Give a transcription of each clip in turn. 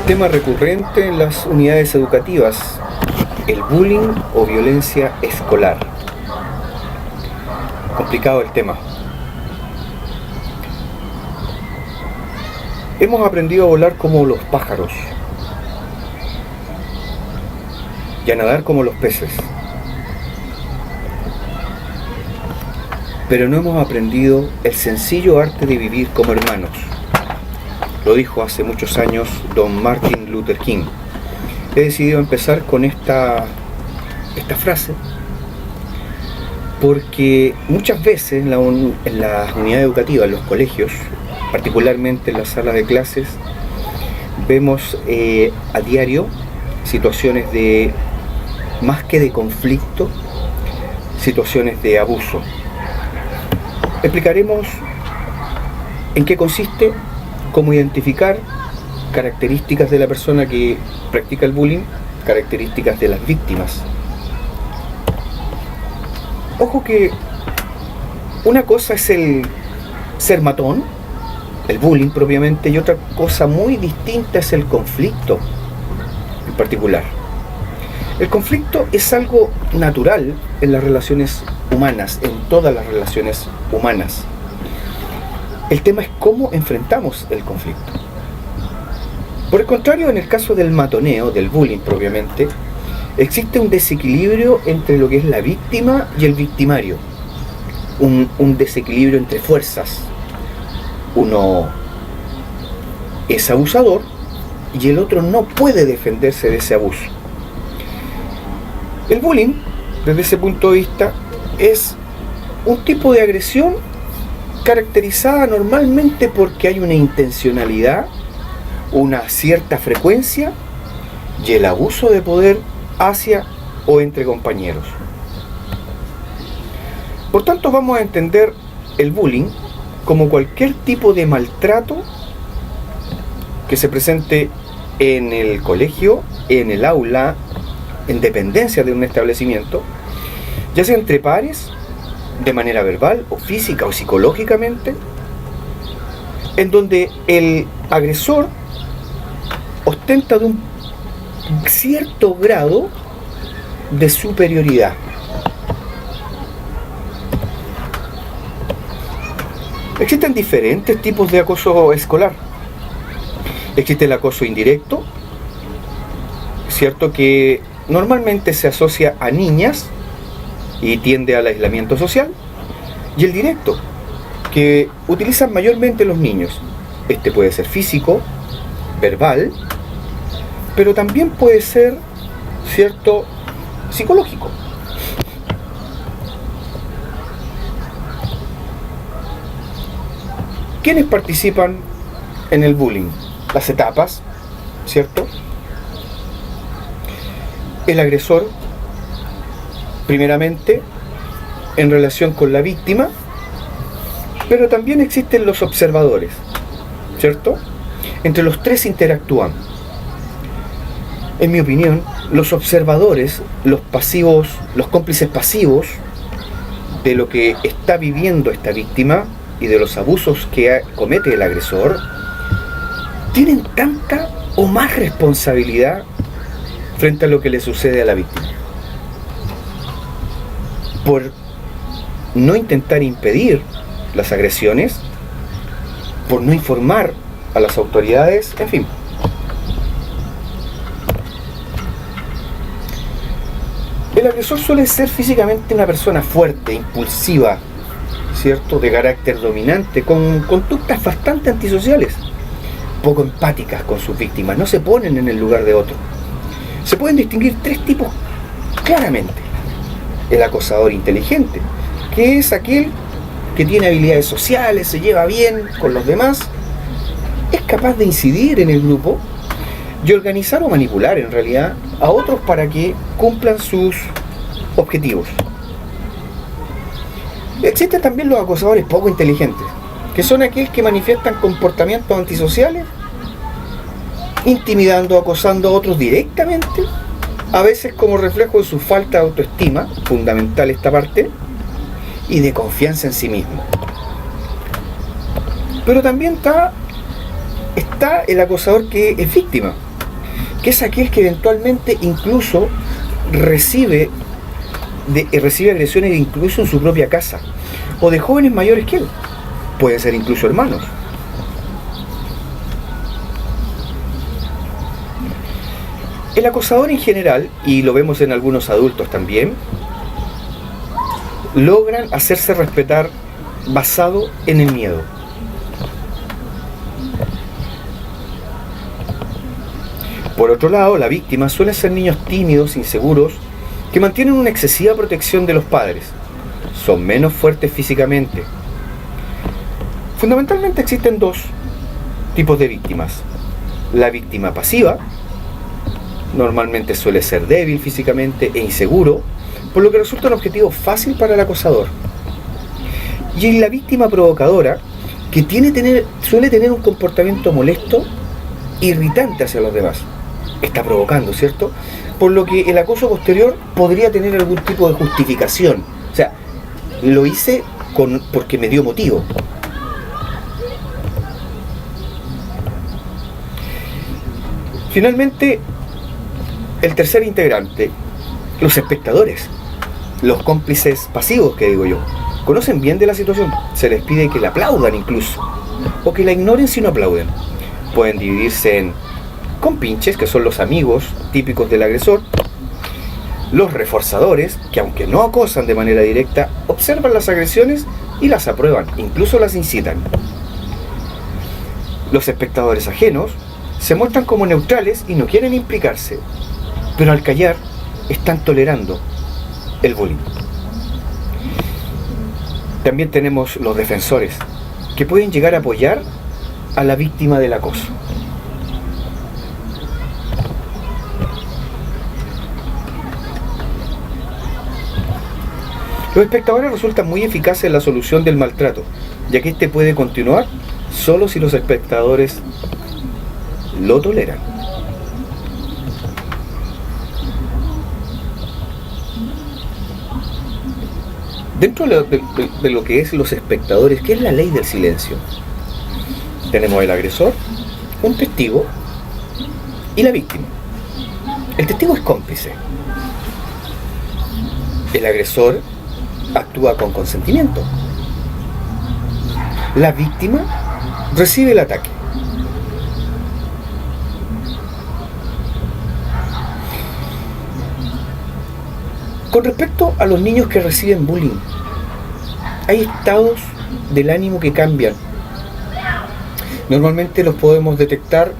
Tema recurrente en las unidades educativas: el bullying o violencia escolar. Complicado el tema. Hemos aprendido a volar como los pájaros y a nadar como los peces, pero no hemos aprendido el sencillo arte de vivir como hermanos. Lo dijo hace muchos años don Martin Luther King. He decidido empezar con esta frase porque muchas veces en las unidades educativas, en los colegios, particularmente en las salas de clases, vemos a diario situaciones de, más que de conflicto, situaciones de abuso. Explicaremos en qué consiste, cómo identificar características de la persona que practica el bullying, características de las víctimas. Ojo que una cosa es el ser matón, el bullying propiamente, y otra cosa muy distinta es el conflicto en particular. El conflicto es algo natural en las relaciones humanas, en todas las relaciones humanas. El tema es cómo enfrentamos el conflicto. Por el contrario, en el caso del matoneo, del bullying propiamente, existe un desequilibrio entre lo que es la víctima y el victimario. Un desequilibrio entre fuerzas. Uno es abusador y el otro no puede defenderse de ese abuso. El bullying, desde ese punto de vista, es un tipo de agresión caracterizada normalmente porque hay una intencionalidad, una cierta frecuencia y el abuso de poder hacia o entre compañeros. Por tanto, vamos a entender el bullying como cualquier tipo de maltrato que se presente en el colegio, en el aula, en dependencia de un establecimiento, ya sea entre pares, de manera verbal o física o psicológicamente, en donde el agresor ostenta de un cierto grado de superioridad. Existen diferentes tipos de acoso escolar. Existe el acoso indirecto, cierto, que normalmente se asocia a niñas y tiende al aislamiento social, y el directo, que utilizan mayormente los niños. Este puede ser físico, verbal, pero también puede ser, cierto, psicológico. ¿Quiénes participan en el bullying? Las etapas, ¿cierto? El agresor, primeramente, en relación con la víctima, pero también existen los observadores, ¿cierto? Entre los tres interactúan. En mi opinión, los observadores, los pasivos, los cómplices pasivos de lo que está viviendo esta víctima y de los abusos que comete el agresor, tienen tanta o más responsabilidad frente a lo que le sucede a la víctima. Por no intentar impedir las agresiones, por no informar a las autoridades, en fin. El agresor suele ser físicamente una persona fuerte, impulsiva, ¿cierto?, de carácter dominante, con conductas bastante antisociales, poco empáticas con sus víctimas, no se ponen en el lugar de otro. Se pueden distinguir tres tipos claramente. El acosador inteligente, que es aquel que tiene habilidades sociales, se lleva bien con los demás, es capaz de incidir en el grupo y organizar o manipular en realidad a otros para que cumplan sus objetivos. Existen también los acosadores poco inteligentes, que son aquellos que manifiestan comportamientos antisociales, intimidando, acosando a otros directamente, a veces como reflejo de su falta de autoestima, fundamental esta parte, y de confianza en sí mismo. Pero también está el acosador que es víctima, que es aquel que eventualmente incluso recibe agresiones incluso en su propia casa, o de jóvenes mayores que él, pueden ser incluso hermanos. El acosador en general, y lo vemos en algunos adultos también, logran hacerse respetar basado en el miedo. Por otro lado, la víctima suele ser niños tímidos, inseguros, que mantienen una excesiva protección de los padres. Son menos fuertes físicamente. Fundamentalmente existen dos tipos de víctimas. La víctima pasiva, normalmente suele ser débil físicamente e inseguro, por lo que resulta un objetivo fácil para el acosador. Y la víctima provocadora, que suele tener un comportamiento molesto, irritante hacia los demás. Está provocando, ¿cierto? Por lo que el acoso posterior podría tener algún tipo de justificación. O sea, lo hice porque me dio motivo. Finalmente, el tercer integrante, los espectadores, los cómplices pasivos, que digo yo, conocen bien de la situación. Se les pide que la aplaudan incluso, o que la ignoren si no aplauden. Pueden dividirse en compinches, que son los amigos típicos del agresor, los reforzadores, que aunque no acosan de manera directa, observan las agresiones y las aprueban, incluso las incitan. Los espectadores ajenos se muestran como neutrales y no quieren implicarse, pero al callar están tolerando el bullying. También tenemos los defensores, que pueden llegar a apoyar a la víctima del acoso. Los espectadores resultan muy eficaces en la solución del maltrato, ya que este puede continuar solo si los espectadores lo toleran. Dentro de lo que es los espectadores, ¿qué es la ley del silencio? Tenemos el agresor, un testigo y la víctima. El testigo es cómplice. El agresor actúa con consentimiento. La víctima recibe el ataque. Con respecto a los niños que reciben bullying, hay estados del ánimo que cambian. Normalmente los podemos detectar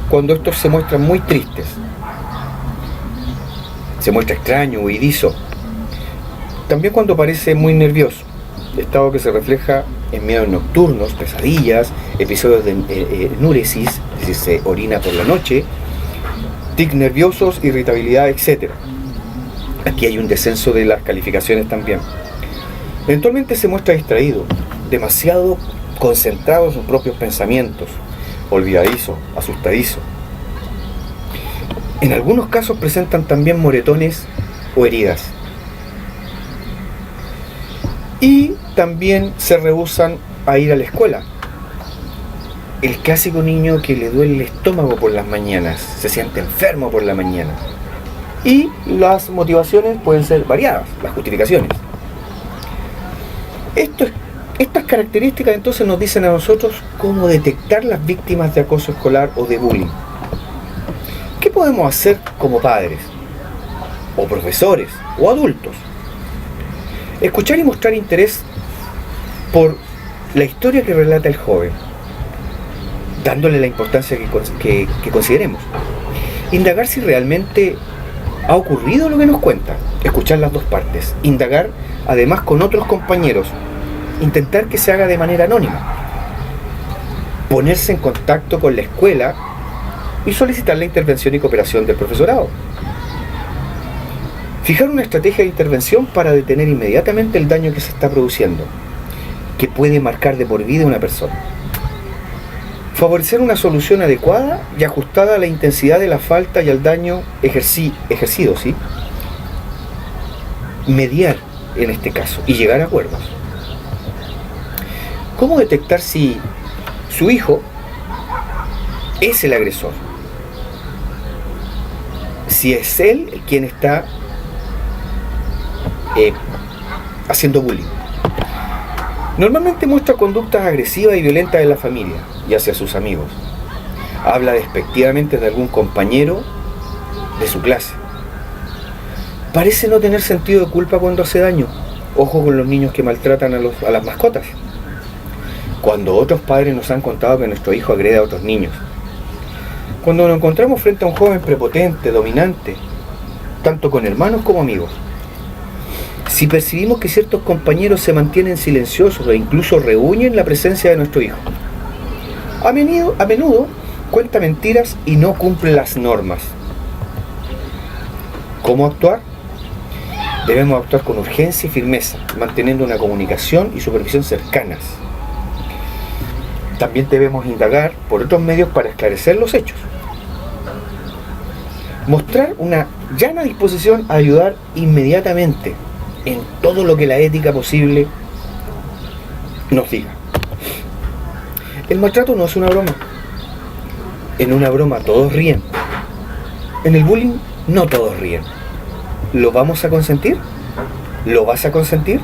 cuando estos se muestran muy tristes. Se muestra extraño, huidizo. También cuando parece muy nervioso, estado que se refleja en miedos nocturnos, pesadillas, episodios de enuresis, es decir, se orina por la noche, tics nerviosos, irritabilidad, etc. Aquí hay un descenso de las calificaciones también. Eventualmente se muestra distraído, demasiado concentrado en sus propios pensamientos, olvidadizo, asustadizo. En algunos casos presentan también moretones o heridas. Y también se rehúsan a ir a la escuela. El clásico niño que le duele el estómago por las mañanas, se siente enfermo por la mañana. Y las motivaciones pueden ser variadas, las justificaciones. Estas características entonces nos dicen a nosotros cómo detectar las víctimas de acoso escolar o de bullying. ¿Qué podemos hacer como padres, o profesores, o adultos? Escuchar y mostrar interés por la historia que relata el joven, dándole la importancia que consideremos. Indagar si realmente ha ocurrido lo que nos cuenta, escuchar las dos partes, indagar además con otros compañeros, intentar que se haga de manera anónima, ponerse en contacto con la escuela y solicitar la intervención y cooperación del profesorado. Fijar una estrategia de intervención para detener inmediatamente el daño que se está produciendo, que puede marcar de por vida a una persona. Favorecer una solución adecuada y ajustada a la intensidad de la falta y al daño ejercido, ¿sí? Mediar en este caso y llegar a acuerdos. ¿Cómo detectar si su hijo es el agresor? si es él quien está haciendo bullying. Normalmente muestra conductas agresivas y violentas en la familia y hacia sus amigos. Habla despectivamente de algún compañero de su clase. Parece no tener sentido de culpa cuando hace daño. Ojo con los niños que maltratan a las mascotas. Cuando otros padres nos han contado que nuestro hijo agrede a otros niños. Cuando nos encontramos frente a un joven prepotente, dominante, tanto con hermanos como amigos. Si percibimos que ciertos compañeros se mantienen silenciosos e incluso rehuyen la presencia de nuestro hijo. A menudo cuenta mentiras y no cumple las normas. ¿Cómo actuar? Debemos actuar con urgencia y firmeza, manteniendo una comunicación y supervisión cercanas. También debemos indagar por otros medios para esclarecer los hechos. Mostrar una llana disposición a ayudar inmediatamente en todo lo que la ética posible nos diga. El maltrato no es una broma. En una broma todos ríen. En el bullying no todos ríen. ¿Lo vamos a consentir? ¿Lo vas a consentir?